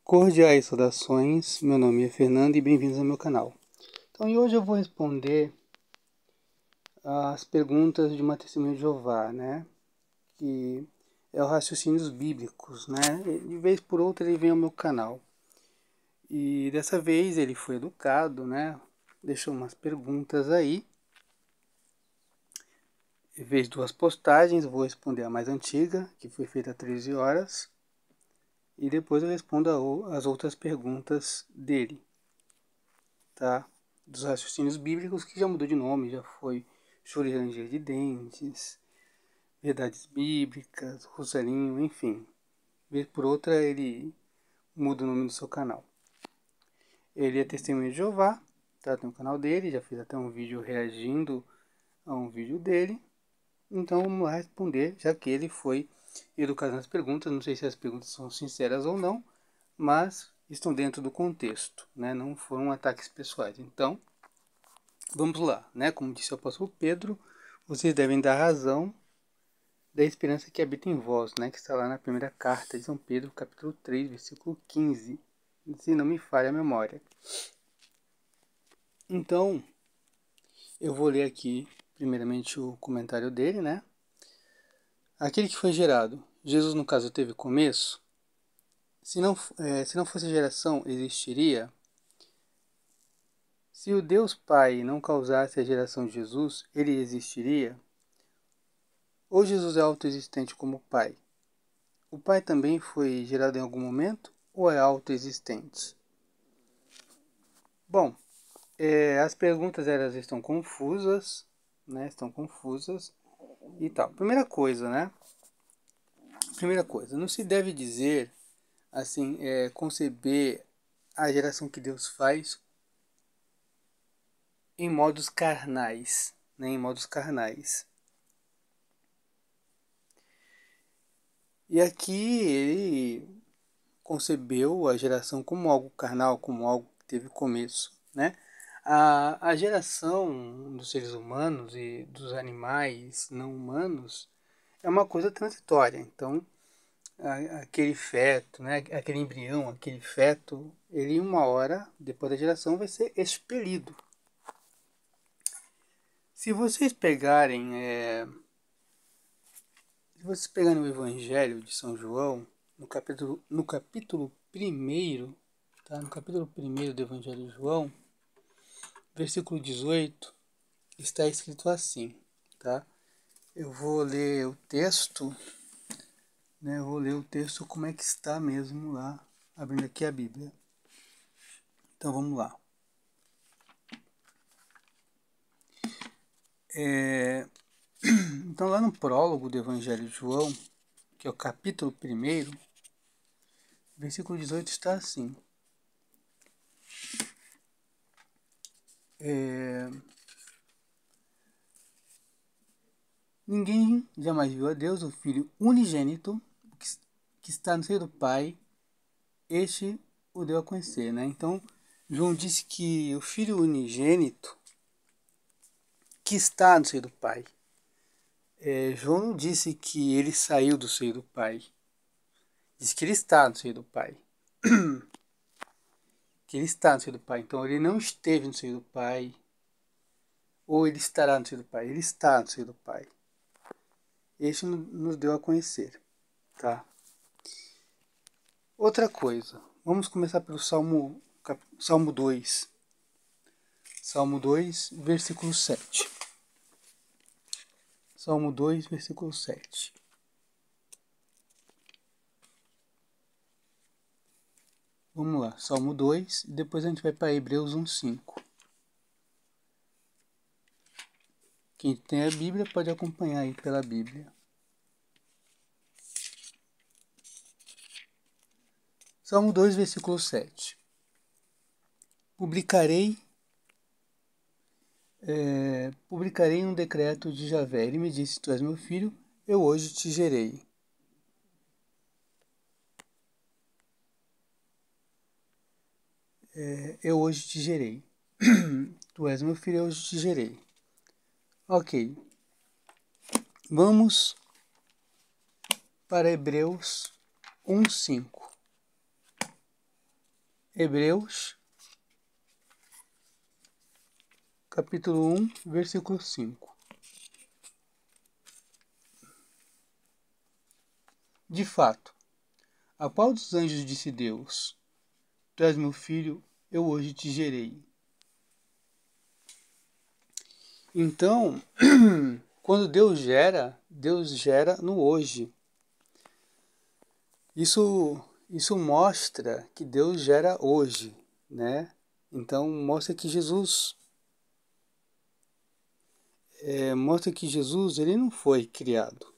Cordiais saudações, meu nome é Fernando e bem-vindos ao meu canal. Então, hoje eu vou responder as perguntas de uma testemunha de Jeová, né? Que é o raciocínios bíblicos, né? De vez por outra ele vem ao meu canal. E dessa vez ele foi educado, né? Deixou umas perguntas aí. Fez duas postagens, vou responder a mais antiga, que foi feita há 13 horas. E depois eu respondo as outras perguntas dele, tá? Dos raciocínios bíblicos, que já mudou de nome, já foi Choro e Ranger de Dentes, Verdades Bíblicas, Rosarinho, enfim. Vez por outra ele muda o nome do seu canal. Ele é testemunha de Jeová, tá? Tem o canal dele, já fiz até um vídeo reagindo a um vídeo dele. Então vamos lá responder, já que ele foi educado nas perguntas. Não sei se as perguntas são sinceras ou não, mas estão dentro do contexto, né? Não foram ataques pessoais. Então, vamos lá, né? Como disse o apóstolo Pedro, vocês devem dar razão da esperança que habita em vós, né? Que está lá na primeira carta de São Pedro, capítulo 3, versículo 15, se não me falha a memória. Então, eu vou ler aqui, primeiramente, o comentário dele, né? Aquele que foi gerado, Jesus no caso teve começo? Se não fosse geração, existiria? Se o Deus Pai não causasse a geração de Jesus, ele existiria? Ou Jesus é autoexistente como Pai? O Pai também foi gerado em algum momento ou é autoexistente? Bom, as perguntas elas estão confusas, né? Estão confusas e tal. Primeira coisa, né? Primeira coisa, não se deve dizer assim, conceber a geração que Deus faz em modos carnais, né? Em modos carnais. E aqui ele concebeu a geração como algo carnal, como algo que teve começo, né? A geração dos seres humanos e dos animais não humanos é uma coisa transitória. Então, aquele feto, né? Aquele embrião, aquele feto, ele uma hora, depois da geração, vai ser expelido. Se vocês pegarem o Evangelho de São João, no capítulo 1º, tá? No capítulo 1º do Evangelho de João, versículo 18, está escrito assim, tá? Eu vou ler o texto, né? Eu vou ler o texto como é que está mesmo lá, abrindo aqui a Bíblia. Então vamos lá. Então lá no prólogo do Evangelho de João, que é o capítulo 1º, versículo 18 está assim. Ninguém jamais viu a Deus, o Filho unigênito, que está no seio do Pai, este o deu a conhecer, né? Então, João disse que o Filho unigênito, que está no seio do Pai. João não disse que ele saiu do seio do Pai. Disse que ele está no seio do Pai. Que ele está no seio do Pai. Então, ele não esteve no seio do Pai, ou ele estará no seio do Pai. Ele está no seio do Pai. Este nos deu a conhecer, tá? Outra coisa, vamos começar pelo Salmo 2. Salmo 2, versículo 7. Salmo 2, versículo 7. Vamos lá, Salmo 2, e depois a gente vai para Hebreus 1:5. Quem tem a Bíblia pode acompanhar aí pela Bíblia. Salmo 2, versículo 7. Publicarei um decreto de Javé. Ele me disse, tu és meu filho, eu hoje te gerei. Eu hoje te gerei. Tu és meu filho, eu hoje te gerei. Ok. Vamos para Hebreus 1:5. Hebreus, capítulo 1, versículo 5. De fato, a qual dos anjos disse Deus: Tu és meu filho, eu hoje te gerei. Então, quando Deus gera no hoje. Isso mostra que Deus gera hoje, né? Então mostra que Jesus ele não foi criado,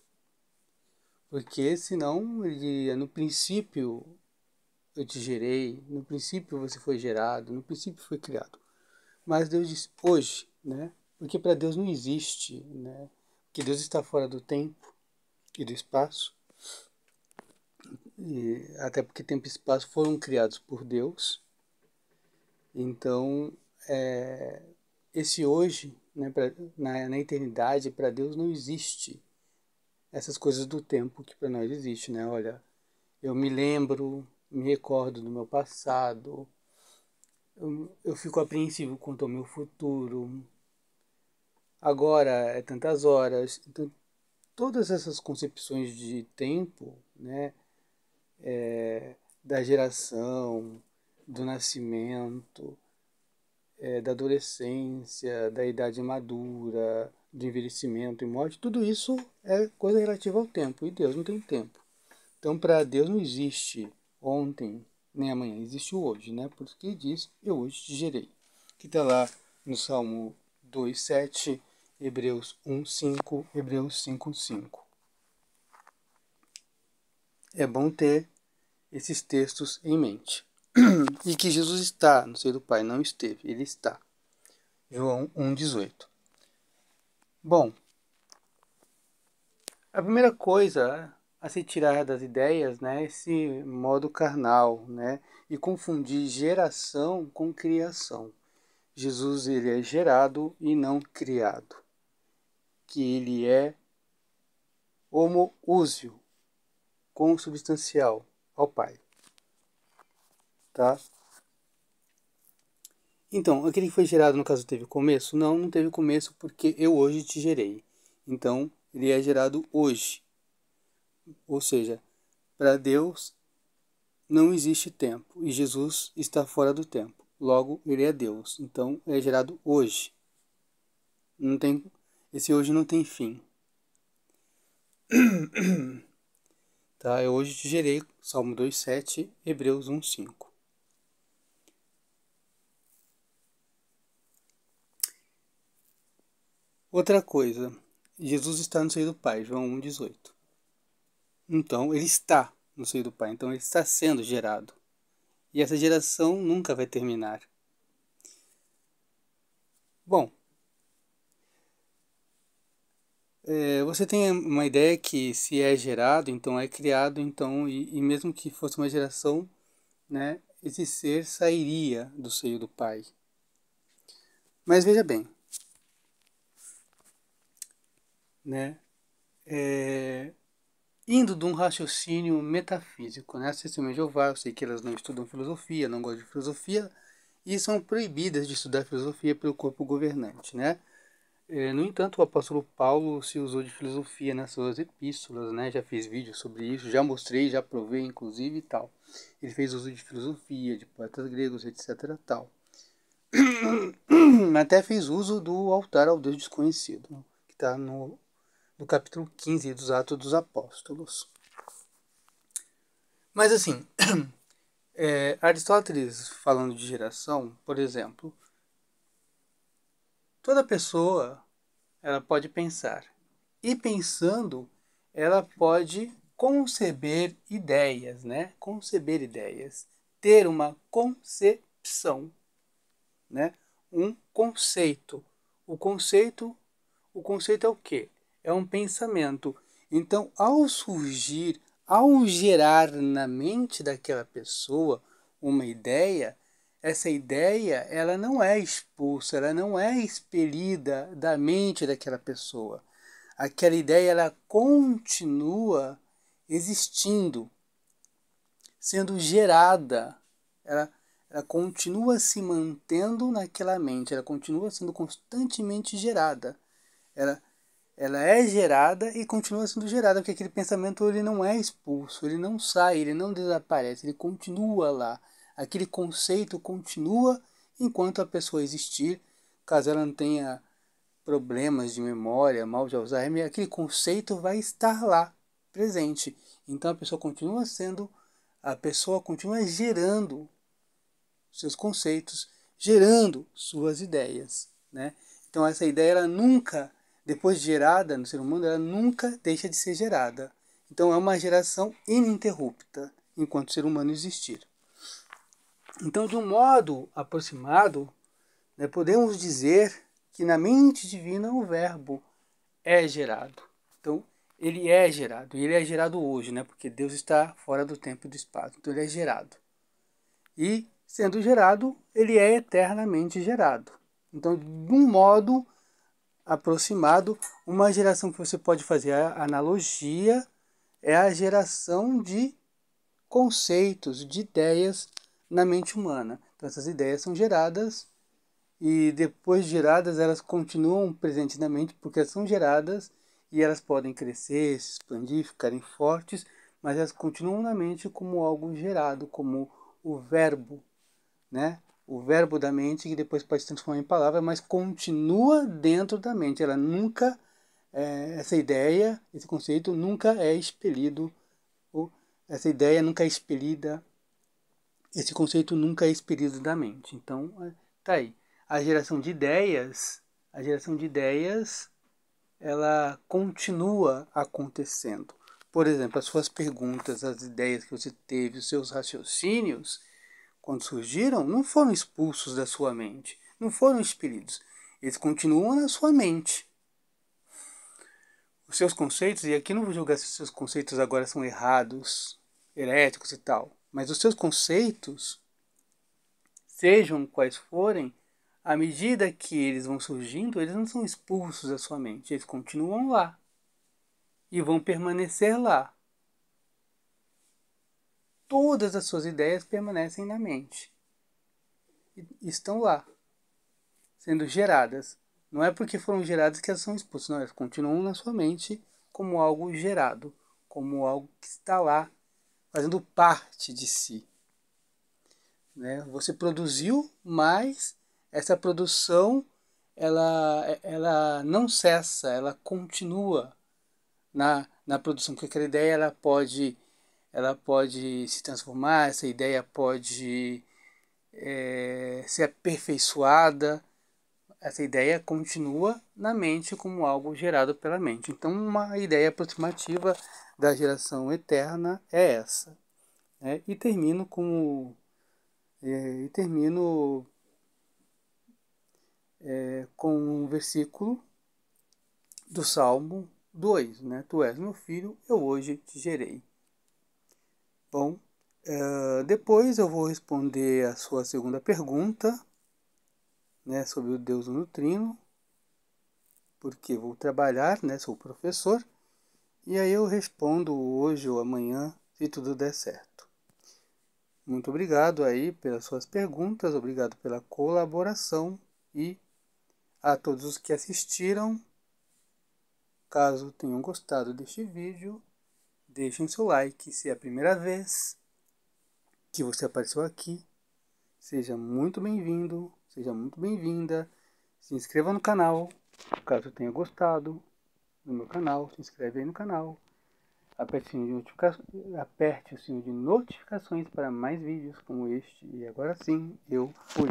porque senão ele diria, no princípio eu te gerei, no princípio você foi gerado, no princípio foi criado. Mas Deus diz hoje, né? Porque para Deus não existe, né? Que Deus está fora do tempo e do espaço. E até porque tempo e espaço foram criados por Deus. Então, esse hoje, né, na eternidade, para Deus não existe essas coisas do tempo que para nós existe, né? Olha, eu me lembro, me recordo do meu passado, eu fico apreensivo quanto ao meu futuro, agora é tantas horas. Então, todas essas concepções de tempo, né, da geração, do nascimento, da adolescência, da idade madura, do envelhecimento e morte, tudo isso é coisa relativa ao tempo, e Deus não tem tempo. Então, para Deus não existe ontem nem amanhã, existe o hoje, né? Por isso que ele diz, eu hoje te gerei. Que está lá no Salmo 2,7, Hebreus 1,5, Hebreus 5,5. É bom ter esses textos em mente. E que Jesus está no seio do Pai, não esteve, ele está. João 1,18. Bom, a primeira coisa a se tirar das ideias, né, é esse modo carnal, né, e confundir geração com criação. Jesus ele é gerado e não criado, que ele é homoúsio, consubstancial ao Pai, tá? Então, aquele que foi gerado, no caso, teve começo? Não, não teve começo porque eu hoje te gerei. Então, ele é gerado hoje. Ou seja, para Deus não existe tempo e Jesus está fora do tempo. Logo, ele é Deus. Então, é gerado hoje. Não tem, esse hoje não tem fim. Tá? Eu hoje te gerei, Salmo 2,7, Hebreus 1,5. Outra coisa, Jesus está no seio do Pai, João 1,18. Então, ele está no seio do Pai, então ele está sendo gerado. E essa geração nunca vai terminar. Bom, você tem uma ideia que se é gerado, então é criado, então, e mesmo que fosse uma geração, né, esse ser sairia do seio do Pai. Mas veja bem, né, indo de um raciocínio metafísico, né, as Testemunhas de Jeová, eu sei que elas não estudam filosofia, não gostam de filosofia, e são proibidas de estudar filosofia pelo corpo governante, né? No entanto, o apóstolo Paulo se usou de filosofia nas suas epístolas, né? Já fiz vídeos sobre isso, já mostrei, já provei, inclusive, e tal. Ele fez uso de filosofia, de poetas gregos, etc. tal. Até fez uso do altar ao Deus desconhecido, que está no capítulo 15 dos Atos dos Apóstolos. Mas assim, Aristóteles, falando de geração, por exemplo, toda pessoa ela pode pensar. E pensando, ela pode conceber ideias, né? Conceber ideias, ter uma concepção, né? Um conceito. O conceito é o quê? É um pensamento. Então, ao gerar na mente daquela pessoa uma ideia, essa ideia ela não é expulsa, ela não é expelida da mente daquela pessoa. Aquela ideia ela continua existindo, sendo gerada. ela continua se mantendo naquela mente, ela continua sendo constantemente gerada. Ela é gerada e continua sendo gerada, porque aquele pensamento ele não é expulso, ele não sai, ele não desaparece, ele continua lá. Aquele conceito continua enquanto a pessoa existir, caso ela não tenha problemas de memória, mal de Alzheimer, aquele conceito vai estar lá, presente. Então a pessoa continua gerando seus conceitos, gerando suas ideias, né? Então essa ideia, ela nunca, depois de gerada no ser humano, ela nunca deixa de ser gerada. Então é uma geração ininterrupta enquanto o ser humano existir. Então, de um modo aproximado, né, podemos dizer que na mente divina o verbo é gerado. Então, ele é gerado. E ele é gerado hoje, né, porque Deus está fora do tempo e do espaço. Então, ele é gerado. E, sendo gerado, ele é eternamente gerado. Então, de um modo aproximado, uma geração que você pode fazer a analogia é a geração de conceitos, de ideias na mente humana. Então, essas ideias são geradas e depois de geradas elas continuam presentes na mente porque elas são geradas e elas podem crescer, se expandir, ficarem fortes, mas elas continuam na mente como algo gerado, como o verbo, né? O verbo da mente que depois pode se transformar em palavra, mas continua dentro da mente. Ela nunca, essa ideia, esse conceito nunca é expelido, ou essa ideia nunca é expelida, esse conceito nunca é expelido da mente. Então, tá aí. A geração de ideias, ela continua acontecendo. Por exemplo, as suas perguntas, as ideias que você teve, os seus raciocínios, quando surgiram, não foram expulsos da sua mente, não foram expelidos. Eles continuam na sua mente. Os seus conceitos, e aqui não vou julgar se os seus conceitos agora são errados, heréticos e tal, mas os seus conceitos, sejam quais forem, à medida que eles vão surgindo, eles não são expulsos da sua mente, eles continuam lá e vão permanecer lá. Todas as suas ideias permanecem na mente. E estão lá, sendo geradas. Não é porque foram geradas que elas são expulsas, não, elas continuam na sua mente como algo gerado, como algo que está lá, fazendo parte de si. Né? Você produziu, mas essa produção ela não cessa, ela continua na produção, porque aquela ideia ela pode se transformar, essa ideia pode ser aperfeiçoada, essa ideia continua na mente como algo gerado pela mente. Então, uma ideia aproximativa da geração eterna é essa. Né? E termino com um versículo do Salmo 2, né? Tu és meu filho, eu hoje te gerei. Bom, depois eu vou responder a sua segunda pergunta, né, sobre o Deus Nutrino, porque vou trabalhar, né, sou professor, e aí eu respondo hoje ou amanhã, se tudo der certo. Muito obrigado aí pelas suas perguntas, obrigado pela colaboração e a todos os que assistiram. Caso tenham gostado deste vídeo, deixem seu like se é a primeira vez que você apareceu aqui. Seja muito bem-vindo, seja muito bem-vinda. Se inscreva no canal, caso tenha gostado do meu canal, se inscreve aí no canal. Aperte o sino de notificações para mais vídeos como este. E agora sim, eu fui.